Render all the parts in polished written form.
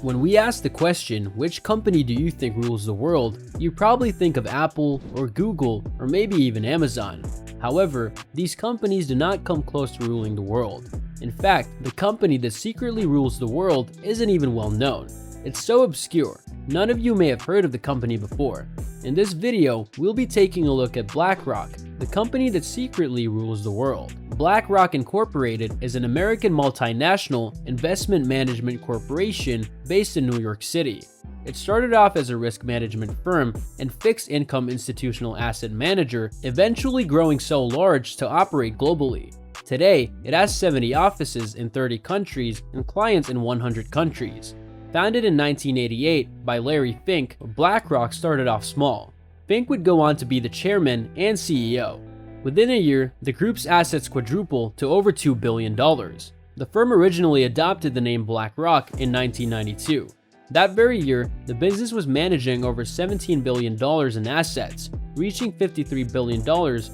When we ask the question, which company do you think rules the world, you probably think of Apple or Google or maybe even Amazon. However, these companies do not come close to ruling the world. In fact, the company that secretly rules the world isn't even well known. It's so obscure, none of you may have heard of the company before. In this video, we'll be taking a look at BlackRock, the company that secretly rules the world. BlackRock Incorporated is an American multinational investment management corporation based in New York City. It started off as a risk management firm and fixed income institutional asset manager, eventually growing so large to operate globally. Today, it has 70 offices in 30 countries and clients in 100 countries. Founded in 1988 by Larry Fink, BlackRock started off small. Fink would go on to be the chairman and CEO. Within a year, the group's assets quadrupled to over $2 billion. The firm originally adopted the name BlackRock in 1992. That very year, the business was managing over $17 billion in assets, reaching $53 billion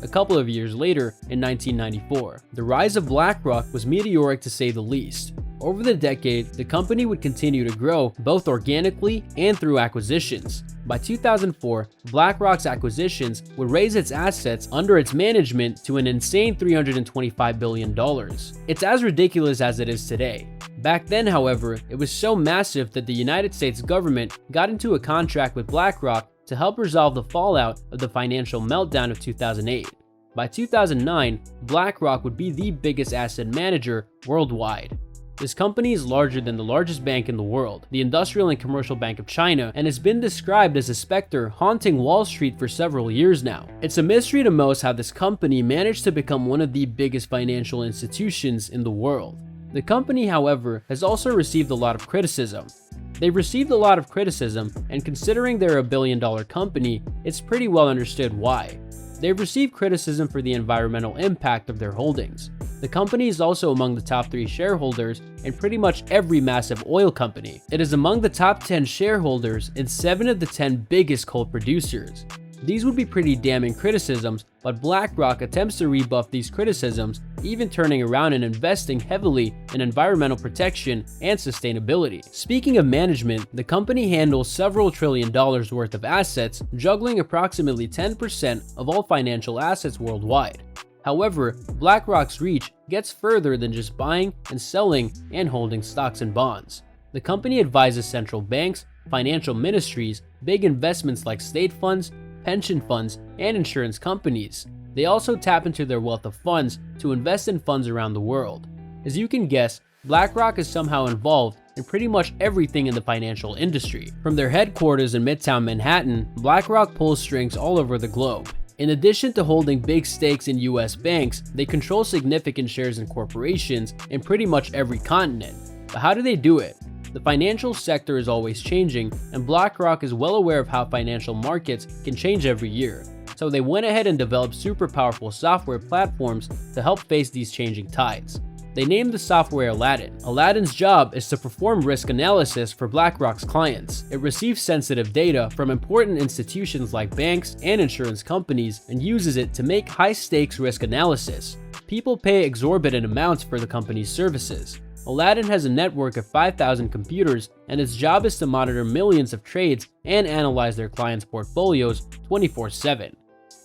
a couple of years later in 1994. The rise of BlackRock was meteoric to say the least. Over the decade, the company would continue to grow both organically and through acquisitions. By 2004, BlackRock's acquisitions would raise its assets under its management to an insane $325 billion. It's as ridiculous as it is today. Back then, however, it was so massive that the United States government got into a contract with BlackRock to help resolve the fallout of the financial meltdown of 2008. By 2009, BlackRock would be the biggest asset manager worldwide. This company is larger than the largest bank in the world, the Industrial and Commercial Bank of China, and has been described as a specter haunting Wall Street for several years now. It's a mystery to most how this company managed to become one of the biggest financial institutions in the world. The company, however, has also received a lot of criticism. They've received a lot of criticism, and considering they're a billion-dollar company, it's pretty well understood why. They've received criticism for the environmental impact of their holdings. The company is also among the top 3 shareholders in pretty much every massive oil company. It is among the top 10 shareholders in 7 of the 10 biggest coal producers. These would be pretty damning criticisms, but BlackRock attempts to rebuff these criticisms, even turning around and investing heavily in environmental protection and sustainability. Speaking of management, the company handles several $1 trillion worth of assets, juggling approximately 10% of all financial assets worldwide. However, BlackRock's reach gets further than just buying and selling and holding stocks and bonds. The company advises central banks, financial ministries, big investments like state funds, pension funds, and insurance companies. They also tap into their wealth of funds to invest in funds around the world. As you can guess, BlackRock is somehow involved in pretty much everything in the financial industry. From their headquarters in Midtown Manhattan, BlackRock pulls strings all over the globe. In addition to holding big stakes in US banks, they control significant shares in corporations in pretty much every continent. But how do they do it? The financial sector is always changing, and BlackRock is well aware of how financial markets can change every year. So they went ahead and developed super powerful software platforms to help face these changing tides. They named the software Aladdin. Aladdin's job is to perform risk analysis for BlackRock's clients. It receives sensitive data from important institutions like banks and insurance companies and uses it to make high-stakes risk analysis. People pay exorbitant amounts for the company's services. Aladdin has a network of 5,000 computers, and its job is to monitor millions of trades and analyze their clients' portfolios 24/7.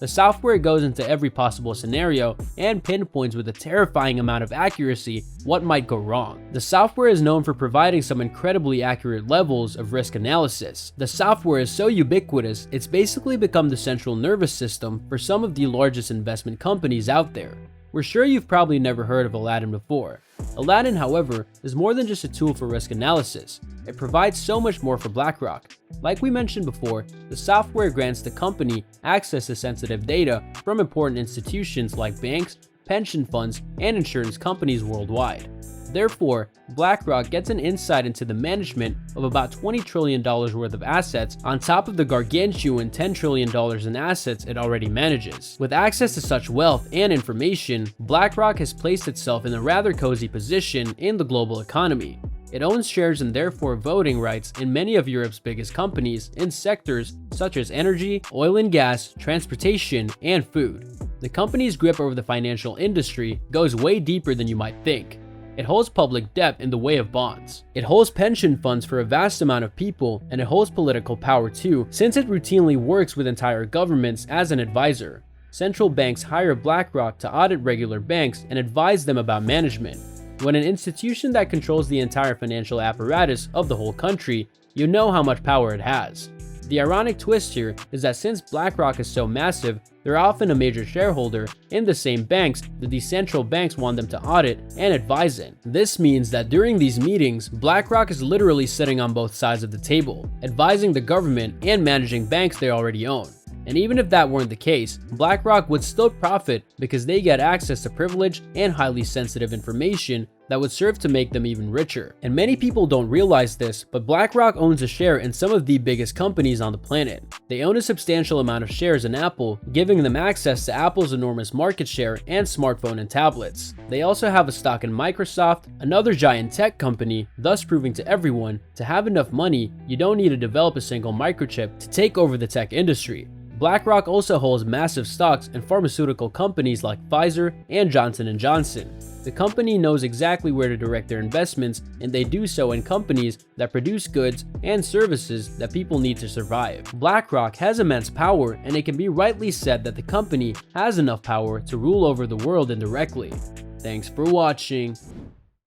The software goes into every possible scenario and pinpoints with a terrifying amount of accuracy what might go wrong. The software is known for providing some incredibly accurate levels of risk analysis. The software is so ubiquitous, it's basically become the central nervous system for some of the largest investment companies out there. We're sure you've probably never heard of Aladdin before. Aladdin, however, is more than just a tool for risk analysis. It provides so much more for BlackRock. Like we mentioned before, the software grants the company access to sensitive data from important institutions like banks, pension funds, and insurance companies worldwide. Therefore, BlackRock gets an insight into the management of about $20 trillion worth of assets on top of the gargantuan $10 trillion in assets it already manages. With access to such wealth and information, BlackRock has placed itself in a rather cozy position in the global economy. It owns shares and therefore voting rights in many of Europe's biggest companies in sectors such as energy, oil and gas, transportation, and food. The company's grip over the financial industry goes way deeper than you might think. It holds public debt in the way of bonds. It holds pension funds for a vast amount of people, and it holds political power too, since it routinely works with entire governments as an advisor. Central banks hire BlackRock to audit regular banks and advise them about management. When an institution that controls the entire financial apparatus of the whole country, you know how much power it has. The ironic twist here is that since BlackRock is so massive, they're often a major shareholder in the same banks that these central banks want them to audit and advise in. This means that during these meetings, BlackRock is literally sitting on both sides of the table, advising the government and managing banks they already own. And even if that weren't the case, BlackRock would still profit because they get access to privileged and highly sensitive information that would serve to make them even richer. And many people don't realize this, but BlackRock owns a share in some of the biggest companies on the planet. They own a substantial amount of shares in Apple, giving them access to Apple's enormous market share and smartphone and tablets. They also have a stock in Microsoft, another giant tech company, thus proving to everyone to have enough money, you don't need to develop a single microchip to take over the tech industry. BlackRock also holds massive stocks in pharmaceutical companies like Pfizer and Johnson & Johnson. The company knows exactly where to direct their investments, and they do so in companies that produce goods and services that people need to survive. BlackRock has immense power, and it can be rightly said that the company has enough power to rule over the world indirectly. Thanks for watching.